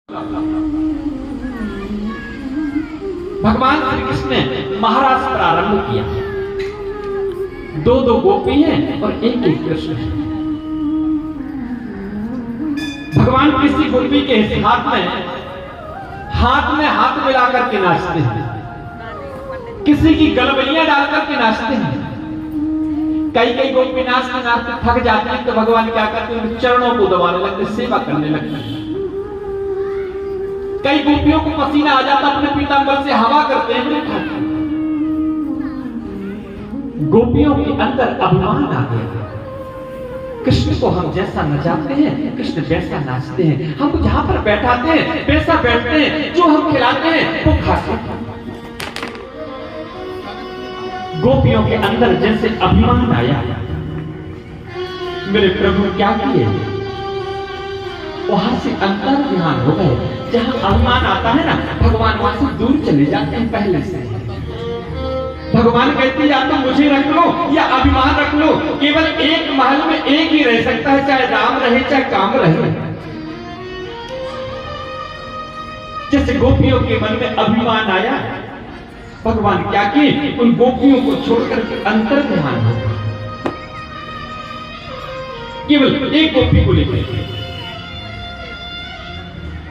भगवान श्री कृष्ण ने महाराज प्रारंभ किया। दो दो गोपी हैं और एक एक कृष्ण है। भगवान किसी गोपी के हाथ में हाथ मिलाकर के नाचते हैं, किसी की गलबलियां डालकर के नाचते हैं। कई कई गोपी नाचते नाचते थक जाते हैं तो भगवान क्या करते हैं, चरणों को दबाने लगते, सेवा करने लगते हैं। कई गोपियों को पसीना आ जाता, अपने पीतांबर से हवा करते हैं। गोपियों के अंदर अभिमान आ गया। कृष्ण को हम जैसा नचाते हैं, कृष्ण वैसा नाचते हैं। हम जहां पर बैठाते हैं वैसा बैठते हैं, जो हम खिलाते हैं वो खाते हैं। गोपियों के अंदर जैसे अभिमान आया, मेरे प्रभु क्या किए, वहां से अंतर ध्यान हो गए। जहां अभिमान आता है ना, भगवान वहां से दूर चले जाते हैं पहले से। भगवान कहते या तो मुझे रख लो या अभिमान रख लो। केवल एक महल में एक ही रह सकता है, चाहे राम रहे चाहे काम रहे। जैसे गोपियों के मन में अभिमान आया, भगवान क्या किए, उन गोपियों को छोड़कर के अंतर ध्यान हो गया। केवल एक गोपी को लेकर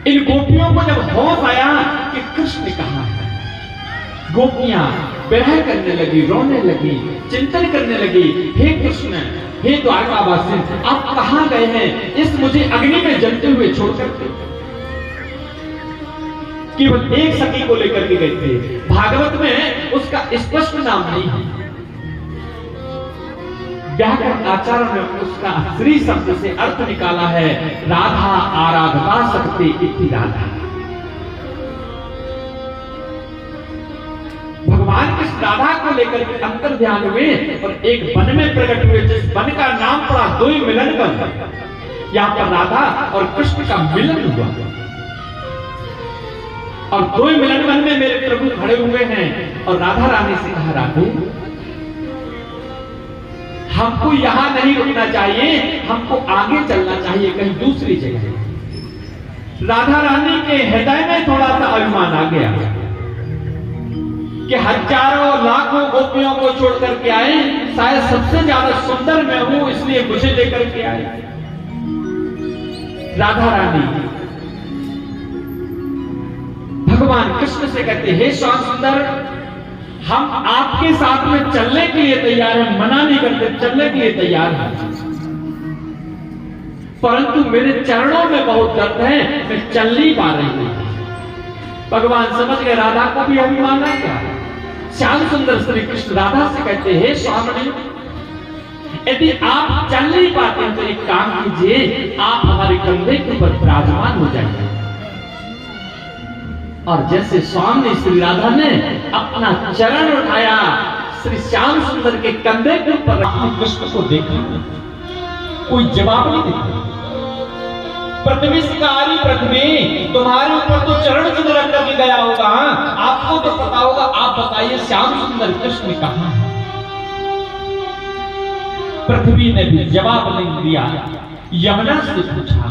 इन गोपियों को जब होश आया कि कृष्ण कहां है, गोपियां विरह करने लगी, रोने लगी, चिंतन करने लगी। हे कृष्ण, हे द्वारकावासी, आप कहां गए हैं, इस मुझे अग्नि में जलते हुए छोड़कर के। केवल एक सखी को लेकर के गए थे। भागवत में उसका स्पष्ट नाम नहीं है। व्याकरण आचार्य ने उसका श्री शब्द से अर्थ निकाला है, राधा आराधना शक्ति इति राधा। भगवान इस राधा को लेकर के अंतर ध्यान हुए और एक वन में प्रकट हुए, जिस वन का नाम पड़ा दो मिलन वन। यहां पर राधा और कृष्ण का मिलन हुआ और दो मिलन वन में मेरे प्रभु खड़े हुए हैं। और राधा रानी से कहा, राधे हमको यहां नहीं रुकना चाहिए, हमको आगे चलना चाहिए कहीं दूसरी जगह। राधा रानी के हृदय में थोड़ा सा अभिमान आ गया कि हजारों लाखों गोपियों को छोड़ करके आए, शायद सबसे ज्यादा सुंदर मैं हूं, इसलिए मुझे लेकर के आए। राधा रानी भगवान कृष्ण से कहते, हे श्याम सुंदर, हम आपके साथ में चलने के लिए तैयार हैं, मना नहीं करते, चलने के लिए तैयार हैं, परंतु मेरे चरणों में बहुत दर्द है, मैं चल नहीं पा रही हूं। भगवान समझ गए राधा को भी अभिमान है क्या। श्याम सुंदर श्री कृष्ण राधा से कहते, हे स्वामी, यदि आप चल नहीं पाते तो एक काम कीजिए, आप हमारे कंधे के ऊपर विराजमान हो जाइए। और जैसे स्वामी श्री राधा ने अपना चरण उठाया, श्री श्याम सुंदर के कंधे के ऊपर रखा, कृष्ण को देखा, कोई जवाब नहीं दिया। पृथ्वी शिकारी पृथ्वी, तुम्हारे ऊपर तो चरण चिन्ह रख करके गया होगा, आपको तो पता होगा, आप बताइए श्याम सुंदर कृष्ण कहां है। पृथ्वी ने भी जवाब नहीं दिया। यमुना से पूछा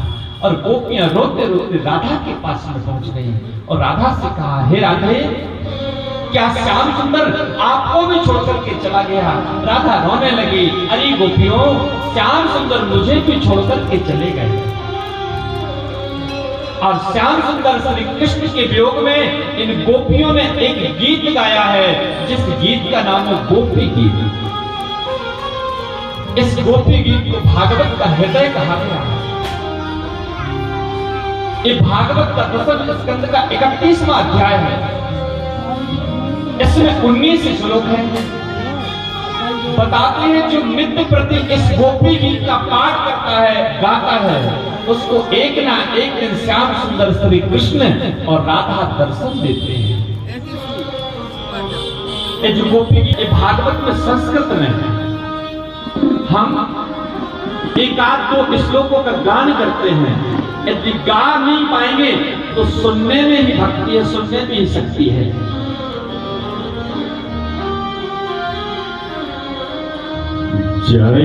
और गोपियां रोते रोते राधा के पास में पहुंच गई और राधा से कहा, हे राधे, क्या श्याम सुंदर आपको भी छोड़ करके चला गया। राधा रोने लगी, अरे गोपियों, श्याम सुंदर मुझे भी छोड़ करके चले गए। और श्याम सुंदर श्री कृष्ण के वियोग में इन गोपियों ने एक गीत गाया है, जिस गीत का नाम है गोपी गीत। इस गोपी गीत को भागवत का हृदय कहा गया है। ये भागवत का 10वें स्कंद का 31वां अध्याय है। इसमें 19 श्लोक है। बताते हैं जो नित्य प्रति इस गोपी गीत का पाठ करता है, गाता है, उसको एक ना एक दिन श्याम सुंदर श्री कृष्ण और राधा दर्शन देते हैं। ये जो गोपी गीत, ये भागवत में संस्कृत में है। हम एक आध दो श्लोकों का गान करते हैं, यदि गा नहीं पाएंगे तो सुनने में ही भक्ति है, सुनने में ही शक्ति है। जय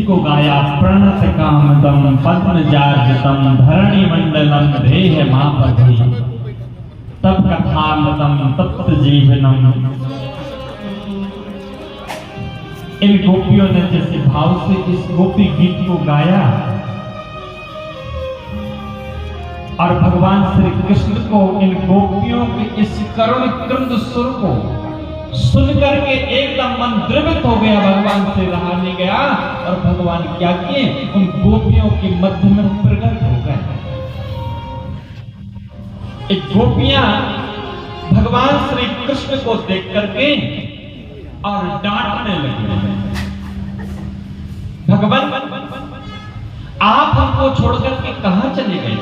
को गाया प्रणत कामदम पद्मजार्जितम धरणी मंडलम देह मापति तब कथामृतम तप्त जीवनम। इन गोपियों ने जैसे भाव से इस गोपी गीत को गाया और भगवान श्री कृष्ण को इन गोपियों के इस करुण क्रंद सुर को सुनकर के एकदम मन द्रवित हो गया, भगवान से रहा नहीं गया और भगवान क्या किए, उन गोपियों के मध्य में प्रकट हो गए। एक गोपियां भगवान श्री कृष्ण को देख करके और डांटने लगी, भगवान आप हमको छोड़कर के कहां चले गए?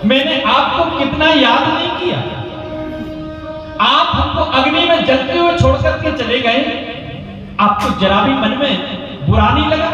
मैंने आपको कितना याद नहीं किया, आप हमको अग्नि में जलते हुए छोड़कर के चले गए, आपको जरा भी मन में बुरा नहीं लगा?